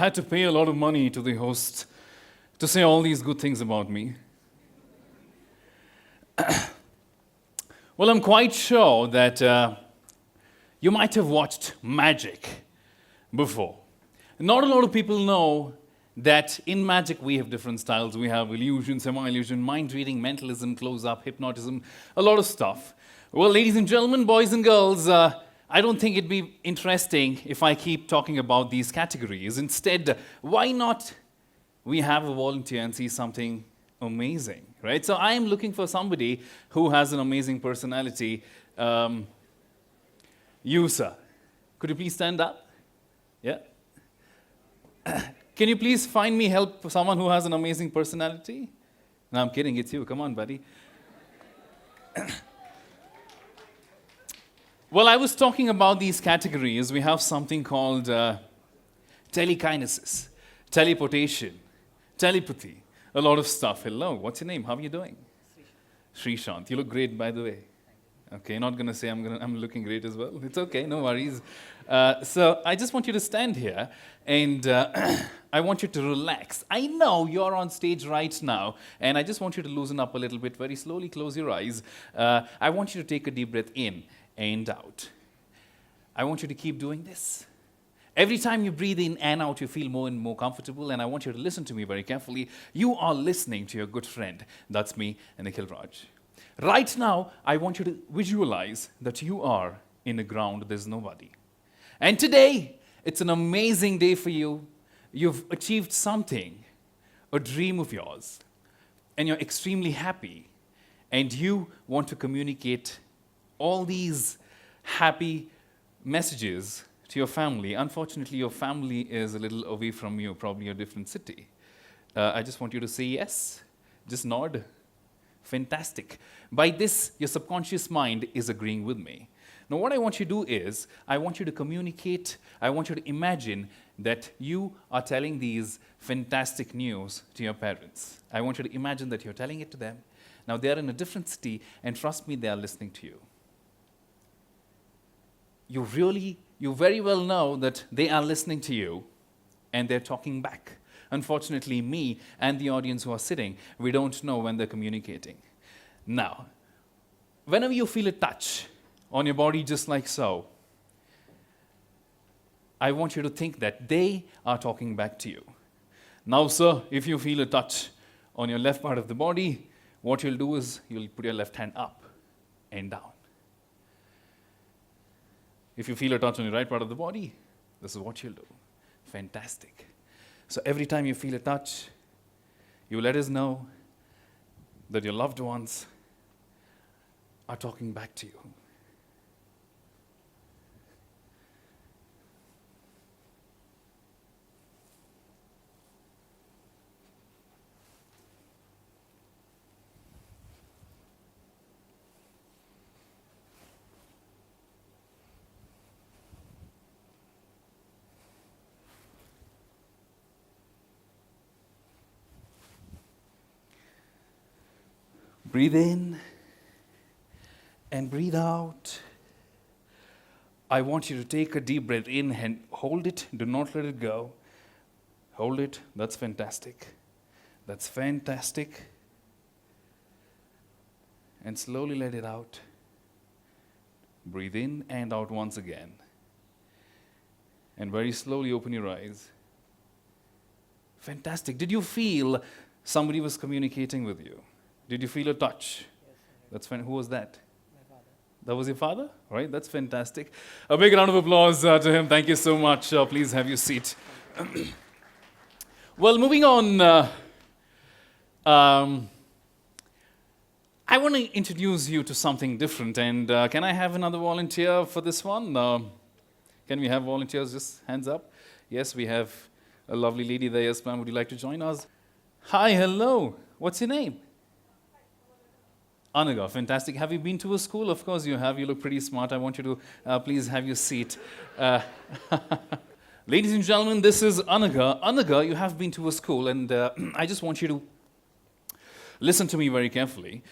had to pay a lot of money to the host to say all these good things about me. Well, I'm quite sure that you might have watched magic before. Not a lot of people know that in magic we have different styles. We have illusion, semi-illusion, mind reading, mentalism, close-up, hypnotism, a lot of stuff. Well, ladies and gentlemen, boys and girls, I don't think it'd be interesting if I keep talking about these categories. Instead, why not we have a volunteer and see something amazing, right? So I am looking for somebody who has an amazing personality. You, sir. Could you please stand up? Yeah. Can you please find me help someone who has an amazing personality? No, I'm kidding, it's you. Come on, buddy. Well, I was talking about these categories. We have something called telekinesis, teleportation, telepathy, a lot of stuff. Hello, what's your name? How are you doing? Srishant. You look great, by the way. Okay, not going to say I'm looking great as well. It's okay, no worries. So I just want you to stand here, and I want you to relax. I know you're on stage right now, and I just want you to loosen up a little bit. Very slowly close your eyes. I want you to take a deep breath in and out. I want you to keep doing this. Every time you breathe in and out, you feel more and more comfortable, and I want you to listen to me very carefully. You are listening to your good friend. That's me, Nikhil Raj. Right now, I want you to visualize that you are in a ground there's nobody. And today, it's an amazing day for you. You've achieved something, a dream of yours, and you're extremely happy, and you want to communicate all these happy messages to your family. Unfortunately, your family is a little away from you, probably a different city. I just want you to say yes. Just nod. Fantastic. By this, your subconscious mind is agreeing with me. Now, what I want you to do is, I want you to communicate, I want you to imagine that you are telling these fantastic news to your parents. I want you to imagine that you're telling it to them. Now, they're in a different city, and trust me, they are listening to you. You very well know that they are listening to you, and they're talking back. Unfortunately, me and the audience who are sitting, we don't know when they're communicating. Now, whenever you feel a touch on your body just like so, I want you to think that they are talking back to you. Now, sir, if you feel a touch on your left part of the body, what you'll do is you'll put your left hand up and down. If you feel a touch on your right part of the body, this is what you'll do. Fantastic. So every time you feel a touch, you let us know that your loved ones are talking back to you. Breathe in and breathe out. I want you to take a deep breath in and hold it. Do not let it go. Hold it. That's fantastic. That's fantastic. And slowly let it out. Breathe in and out once again. And very slowly open your eyes. Fantastic. Did you feel somebody was communicating with you? Did you feel a touch? Yes, That's fine. Who was that? my father. That was your father? All right, that's fantastic. A big round of applause to him. Thank you so much. Please have your seat. Well, moving on, I want to introduce you to something different. And can I have another volunteer for this one? Can we have volunteers? Just hands up. Yes, we have a lovely lady there. Yes, ma'am. Would you like to join us? Hi, hello. What's your name? Anaga, fantastic. Have you been to a school? Of course you have. You look pretty smart. I want you to please have your seat. Ladies and gentlemen, this is Anaga. Anaga, you have been to a school, and I just want you to listen to me very carefully.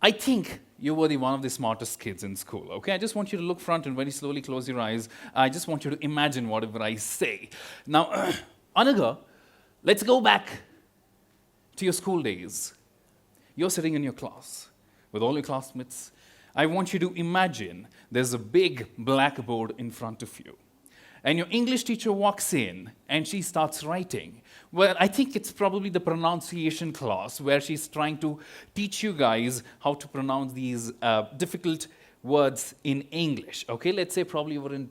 I think you were one of the smartest kids in school, okay? I just want you to look front and very slowly close your eyes. I just want you to imagine whatever I say. Now, Anaga, let's go back to your school days. You're sitting in your class with all your classmates. I want you to imagine there's a big blackboard in front of you. And your English teacher walks in and she starts writing. Well, I think it's probably the pronunciation class where she's trying to teach you guys how to pronounce these difficult words in English. Okay, let's say probably you were in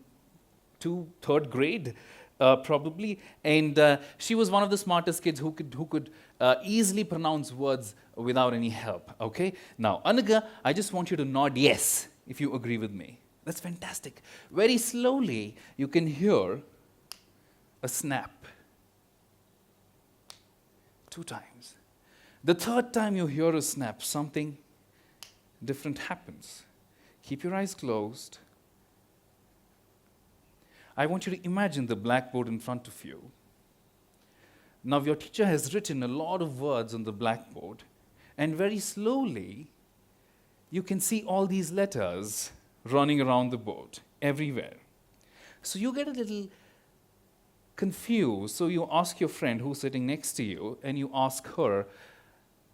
third grade, probably. And she was one of the smartest kids who could easily pronounce words without any help. Okay, now, Anaga, I just want you to nod yes if you agree with me. That's fantastic. Very slowly, you can hear a snap. 2 times. The third time you hear a snap, something different happens. Keep your eyes closed. I want you to imagine the blackboard in front of you. Now, your teacher has written a lot of words on the blackboard, and very slowly, you can see all these letters running around the board, everywhere. So you get a little confused, so you ask your friend who's sitting next to you, and you ask her,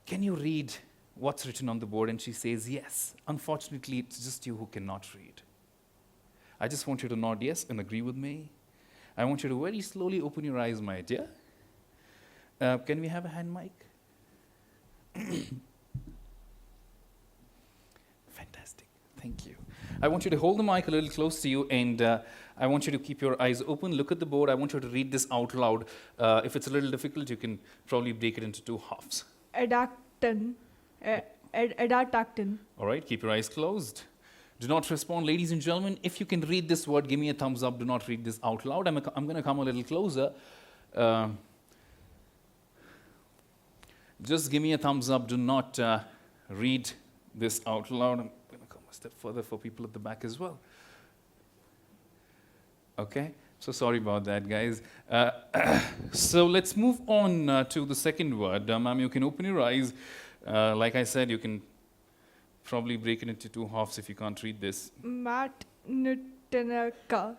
can you read what's written on the board? And she says, yes. Unfortunately, it's just you who cannot read. I just want you to nod yes and agree with me. I want you to very slowly open your eyes, my dear. Can we have a hand mic? Fantastic. Thank you. I want you to hold the mic a little close to you, and I want you to keep your eyes open, look at the board. I want you to read this out loud. If it's a little difficult, you can probably break it into 2 halves. Adactin. Adactin. All right, keep your eyes closed. Do not respond. Ladies and gentlemen, if you can read this word, give me a thumbs up. Do not read this out loud. I'm going to come a little closer. Just give me a thumbs up. Do not read this out loud. I'm going to come a step further for people at the back as well. Okay? So sorry about that, guys. So let's move on to the second word. Ma'am, you can open your eyes. Like I said, you can probably break it into 2 halves if you can't read this. Matnutinaka.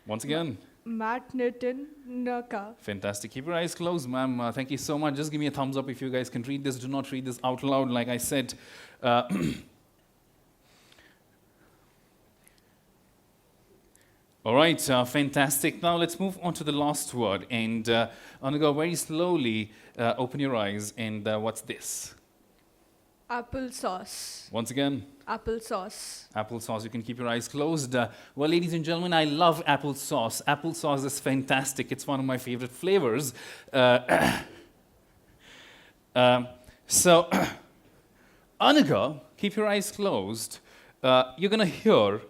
Once again. Matnutinaka. Fantastic. Keep your eyes closed, ma'am. Thank you so much. Just give me a thumbs up if you guys can read this. Do not read this out loud, like I said. All right, fantastic. Now let's move on to the last word. And I'm going to go very slowly. Open your eyes. And what's this? Applesauce. Once again. Applesauce. Applesauce. You can keep your eyes closed. Well, ladies and gentlemen, I love applesauce. Applesauce is fantastic. It's one of my favorite flavors. So, Anaga, keep your eyes closed. You're going to hear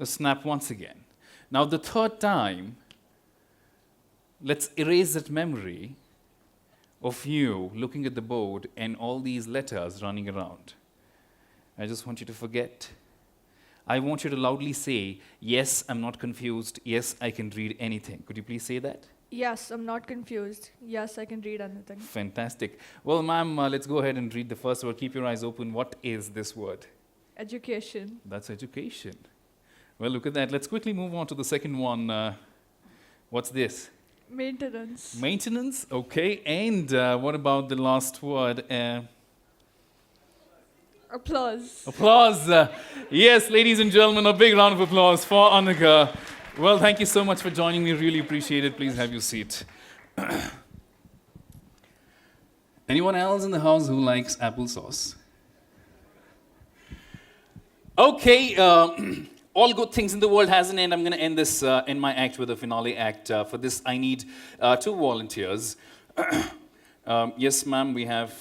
a snap once again. Now, the third time, let's erase that memory of you looking at the board and all these letters running around. I just want you to forget. I want you to loudly say, yes, I'm not confused. Yes, I can read anything. Could you please say that? Yes, I'm not confused. Yes, I can read anything. Fantastic. Well, ma'am, let's go ahead and read the first word. Keep your eyes open. What is this word? Education. That's education. Well, look at that. Let's quickly move on to the second one. What's this? Maintenance. Maintenance, okay. And what about the last word? Applause. Applause. Yes, ladies and gentlemen, a big round of applause for Anaga. Well, thank you so much for joining me. Really appreciate it. Please have your seat. Anyone else in the house who likes applesauce? Okay. All good things in the world has an end. I'm going to end this in my act with a finale act. For this, I need 2 volunteers. Yes, ma'am, we have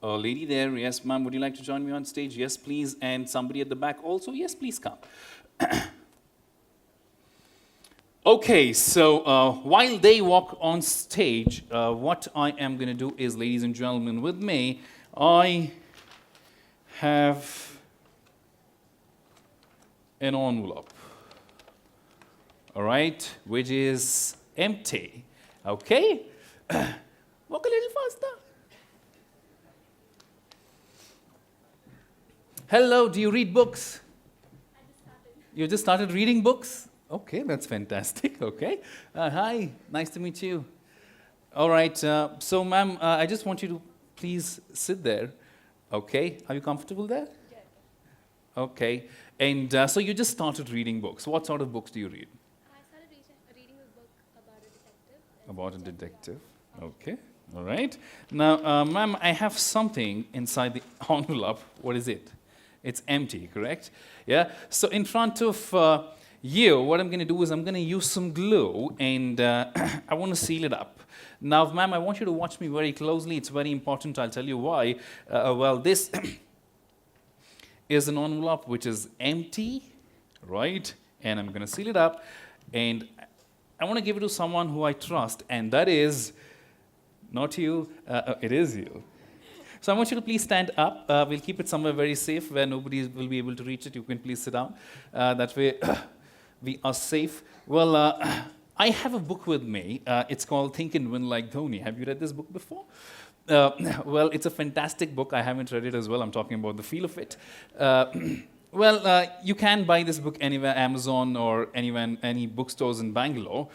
a lady there. Yes, ma'am, would you like to join me on stage? Yes, please. And somebody at the back also. Yes, please come. Okay, so while they walk on stage, what I am going to do is, ladies and gentlemen, with me, I have an envelope, all right, which is empty, okay? Walk a little faster. Hello, do you read books? You just started reading books? Okay, that's fantastic. Okay. Hi, nice to meet you. All right. So, ma'am, I just want you to please sit there. Okay. Are you comfortable there? Okay. And so you just started reading books. What sort of books do you read? I started reading a book about a detective. About a detective. Okay. All right. Now, ma'am, I have something inside the envelope. What is it? It's empty, correct? Yeah. So in front of you, what I'm going to do is I'm going to use some glue and I want to seal it up. Now, ma'am, I want you to watch me very closely. It's very important. I'll tell you why. Well, this is an envelope which is empty, right? And I'm going to seal it up. And I want to give it to someone who I trust, and that is not you. It is you. So I want you to please stand up. We'll keep it somewhere very safe where nobody will be able to reach it. You can please sit down. That way we are safe. Well, I have a book with me. It's called Think and Win Like Dhoni. Have you read this book before? Well, it's a fantastic book. I haven't read it as well. I'm talking about the feel of it. Well, you can buy this book anywhere, Amazon or anywhere, any bookstores in Bangalore.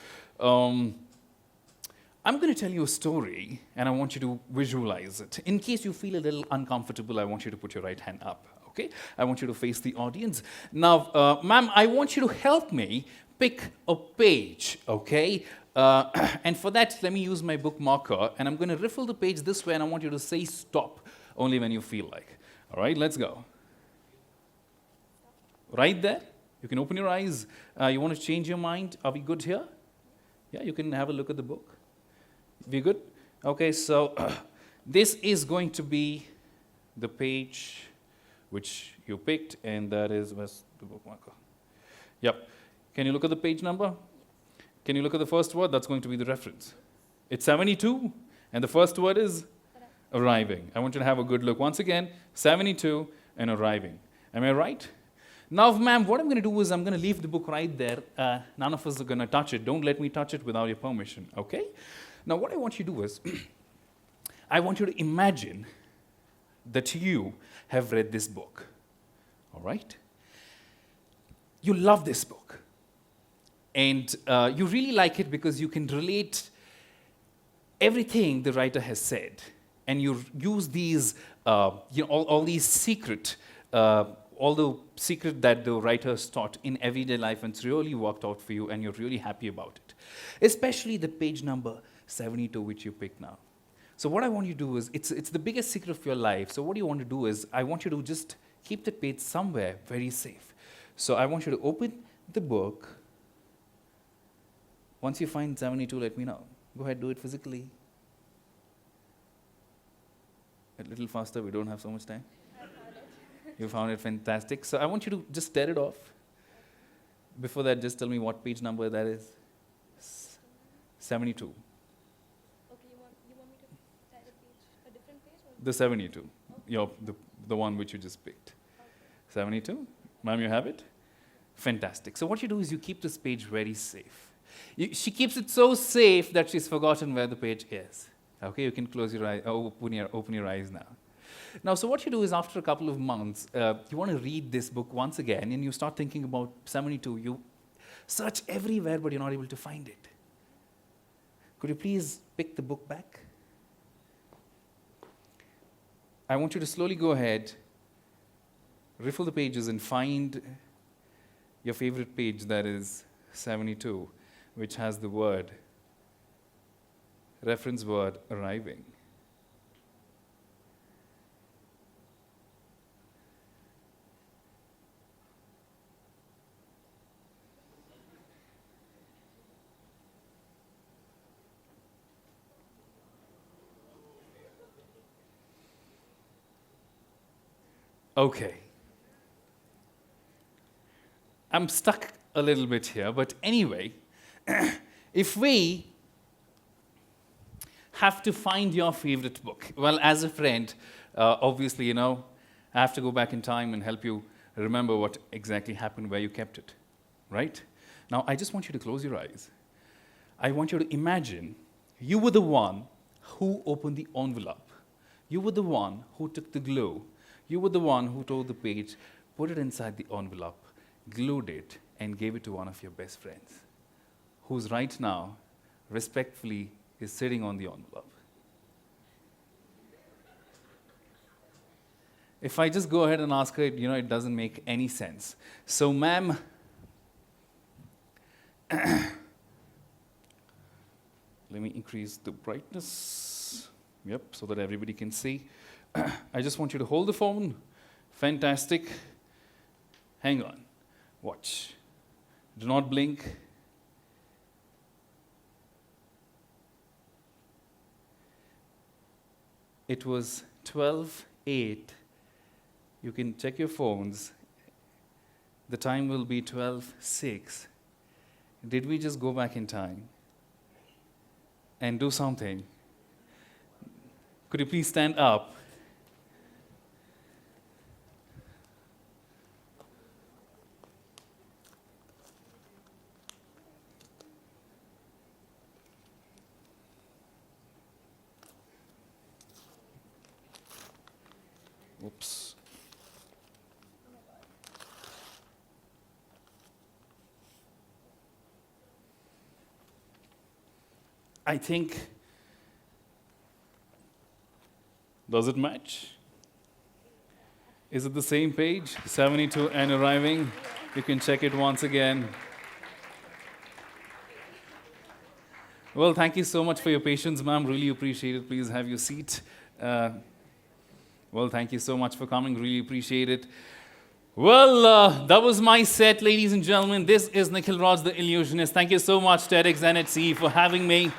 I'm going to tell you a story, and I want you to visualize it. In case you feel a little uncomfortable, I want you to put your right hand up, okay? I want you to face the audience. Now, ma'am, I want you to help me pick a page, okay? And for that, let me use my book marker, and I'm going to riffle the page this way, and I want you to say stop only when you feel like. All right, let's go. Right there. You can open your eyes. You want to change your mind? Are we good here? Yeah, you can have a look at the book. We good? Okay, so this is going to be the page which you picked, and that is, where's the book marker? Yep. Can you look at the page number? Can you look at the first word? That's going to be the reference. It's 72, and the first word is arriving. I want you to have a good look. Once again, 72 and arriving. Am I right? Now, ma'am, what I'm going to do is I'm going to leave the book right there. None of us are going to touch it. Don't let me touch it without your permission, okay? Now, what I want you to do is, I want you to imagine that you have read this book, all right? You love this book, and you really like it because you can relate everything the writer has said, and you use these, all these secret, all the secret that the writers taught in everyday life, and it's really worked out for you, and you're really happy about it, especially the page number 72, which you picked now. So what I want you to do is, it's the biggest secret of your life. So what you want to do is, I want you to just keep the page somewhere very safe. So I want you to open the book. Once you find 72, let me know. Go ahead, do it physically. A little faster, we don't have so much time. I found it. You found it fantastic. So I want you to just tear it off. Before that, just tell me what page number that is. 72. Okay, you want me to type a page, a different page? Or? The 72. The one which you just picked. Okay. 72. Ma'am, you have it? Fantastic. So what you do is you keep this page very safe. She keeps it so safe that she's forgotten where the page is. Okay, you can close your eyes, open your eyes now. Now, so what you do is after a couple of months, you want to read this book once again, and you start thinking about 72. You search everywhere, but you're not able to find it. Could you please pick the book back? I want you to slowly go ahead, riffle the pages, and find your favorite page, that is 72, which has the word, reference word, arriving. Okay. I'm stuck a little bit here, but anyway, if we have to find your favorite book, well, as a friend, obviously, I have to go back in time and help you remember what exactly happened, where you kept it, right? Now, I just want you to close your eyes. I want you to imagine you were the one who opened the envelope. You were the one who took the glue. You were the one who tore the page, put it inside the envelope, glued it, and gave it to one of your best friends, who's right now, respectfully, is sitting on the envelope. If I just go ahead and ask her, it doesn't make any sense. So, ma'am, let me increase the brightness. Yep, so that everybody can see. I just want you to hold the phone. Fantastic. Hang on. Watch. Do not blink. It was 12:08. You can check your phones. The time will be 12:06. Did we just go back in time and do something? Could you please stand up? Oops. I think, does it match? Is it the same page? 72 and arriving. You can check it once again. Well, thank you so much for your patience, ma'am. Really appreciate it. Please have your seat. Well, thank you so much for coming. Really appreciate it. Well, that was my set, ladies and gentlemen. This is Nikhil Raj, the illusionist. Thank you so much, TEDxNHCE, for having me.